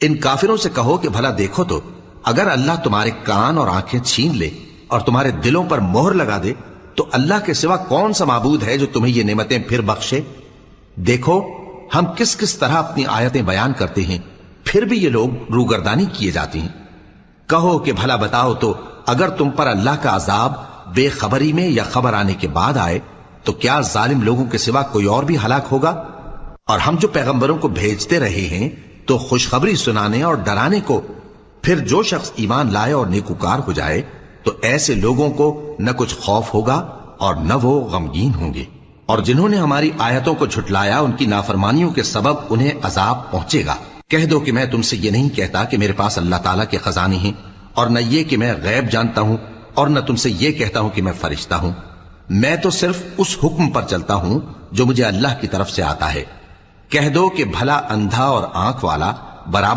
ان کافروں سے کہو کہ بھلا دیکھو تو اگر اللہ تمہارے کان اور آنکھیں چھین لے اور تمہارے دلوں پر مہر لگا دے تو اللہ کے سوا کون سا معبود ہے جو تمہیں یہ نعمتیں پھر بخشے؟ دیکھو ہم کس کس طرح اپنی آیتیں بیان کرتے ہیں، پھر بھی یہ لوگ روگردانی کیے جاتے ہیں۔ کہو کہ بھلا بتاؤ تو اگر تم پر اللہ کا عذاب بے خبری میں یا خبر آنے کے بعد آئے تو کیا ظالم لوگوں کے سوا کوئی اور بھی ہلاک ہوگا؟ اور ہم جو پیغمبروں کو بھیجتے رہے ہیں تو خوشخبری سنانے اور ڈرانے کو، پھر جو شخص ایمان لائے اور نیکوکار ہو جائے تو ایسے لوگوں کو نہ کچھ خوف ہوگا اور نہ وہ غمگین ہوں گے، اور جنہوں نے ہماری آیتوں کو جھٹلایا ان کی نافرمانیوں کے سبب انہیں عذاب پہنچے گا۔ کہہ دو کہ میں تم سے یہ نہیں کہتا کہ میرے پاس اللہ تعالیٰ کے خزانے ہیں، اور نہ یہ کہ میں غیب جانتا ہوں، اور نہ تم سے یہ کہتا ہوں کہ میں فرشتہ ہوں۔ میں تو صرف اس حکم پر چلتا ہوں جو مجھے اللہ کی طرف سے آتا ہے۔ کہہ دو کہ بھلا اندھا اور آنکھ والا برابر